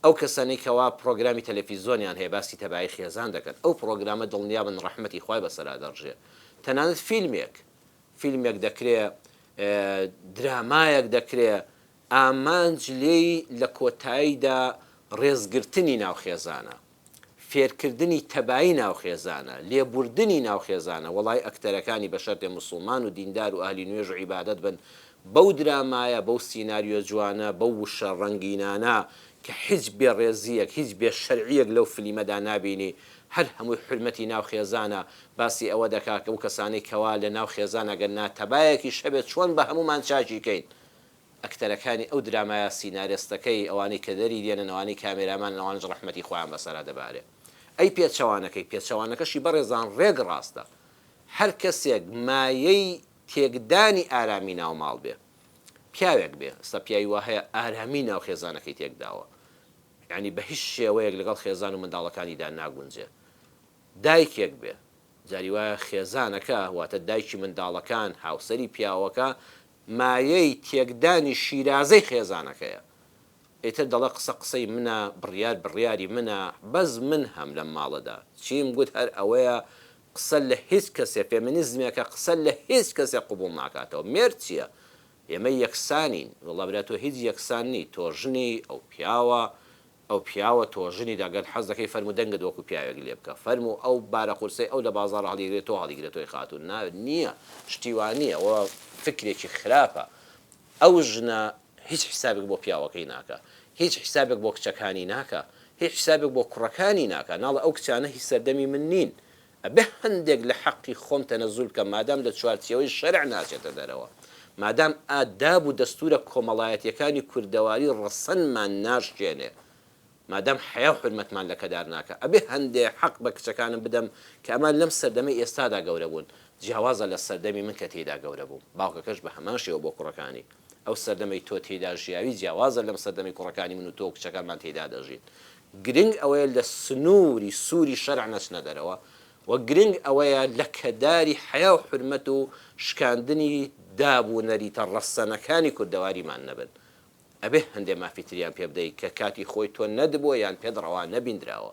ئەو کەسانی کەوا پرۆگرامی تەلەڤیزۆنیان هەیە باسی تەبایی خێزان دەکەن ئەو پرۆگرامە دڵنیا بن ڕەحمەتی خوای بەسەرا دەڕژێ تەنانەت فیلمێک دەکرێت درامایەک دەکرێت ئامانج لێی لە کۆتاییدا ڕێزگرتنی ناوخێزانە فێرکردنی تەبایی ناوخێزانە لێبوردنی ناوخێزانە وەڵای ئەکتەرەکانی بە شەرتێ موسڵمان و دیندار و ئاهلی نوێژ و عیبادەت بن بەو درامایە بەو سیناریۆ جوانە بەو وشە ڕەنگینانە کە هیچ بێڕێزیەک هیچ بێ شەرعیەک لەو فلیمەدا نابینی هەر هەمووی حرمەتی ناوخێزانە باسی ئەوە دەکات کە ئەو کەسانەی کەوا لە ناوخێزانە گەر ناتەبایەکی شەبێت چۆن بە هەمومان چاچیکەین ئەکتەرەکانی ئەو درامایە سینارێستەکەی ئەوانەی کە دەری دێنن ئەوانەی کامێرامان ئەوانش ڕەحمەتی خۆیان بەسەرا دەبارێت ئەی پێچەوانەکەشی بەڕێزان ڕێگ ڕاستە هەر کەسێک مایەی تێکدانی ئارامی ناوماڵ بێ پیاوێک بێ ئەستا پیاوی وا هەیە ئارامی ناو خێزانەکەی تێکداوە یعنی بە هیچ شێوەیەک لەگەڵ خێزان و منداڵەکانیدا ناگونجێ دایکێک بێ جاری وایە خێزانەکە واتە دایکی منداڵەکان هاوسەری پیاوەکە مایەی تێکدانی شیرازەی خێزانەکەیە ئیتر دەڵە قسەی منە بڕیاری منە بەس من هەم لە ماڵەدا چیم گوت هەر ئەوەیە قسە لە هیچ کەسێ فێمینیزمێکە قسە لە هیچ کەسێک قبول ناکاتەوە مێر چییە ئێمە یەکسانین وڵا برا تۆ هیچ یەکسانی تۆژنی ئەو پیاوە تۆژنی داگەر حەز دەکەی فەرمو دەنگت وەکو پیاوێک لێ بکە فەرمو ئەو بارە قورسەی ئەو لە بازاڕ هەڵیگرێت تۆ هەڵیگرێتەوەی خاتون نییە شتیوانیە ئەوە فکرێکی خراپە ئەو ژنە هیچ حسابێک بۆ پیاوەکەی ناکە هیچ حسابێک بۆ کچەکانی ناکە هیچ حسابێک بۆ کوڕەکانی ناکە ناڵە ئەو کچانە هیچ سەردەمی من نین ئەبێ هەندێک لە حەقی خۆم تەنەزول کە مادام لە چوارچێوەی شەرع ناچێتە دەرەوە مادام ئاداب و دەستورە کۆمەڵایەتیەکانی کوردەواری ڕەسەنمان ناشکێنێ مادام حیا و حرمەتمان لە کەدار ناکە ئەبێ هەندێک حەق بە کچەکانم بدەم کە ئەمان لەم سەردەمەی ئێستادا گەورە بوون جیاوازە لە سەردەمی من کە تێدا گەورە بوو باوکەکەش بە هەمان شێوە بۆ کوڕەکانی ئەو سەردەمەی تۆ تێدا ژیاوی جیاوازە لەم سەردەمی کوڕەکانی من و تۆ کچەکانمان تێدا دەژین گرنگ ئەوەیە لە سنووری سووری شەرع نەچنە دەرەوە و گرنگ ئەوەیە لە کەداری حیا و حرمەت و شکاندنی دابوونەریتە ڕەسەنەکانی کوردەواریمان نەبن ئەبێ هەندێک مافی تریان پێ بدەیت کە کاتی خۆی تۆ نەدبووە یان پێدڕەوا نەبیندراوە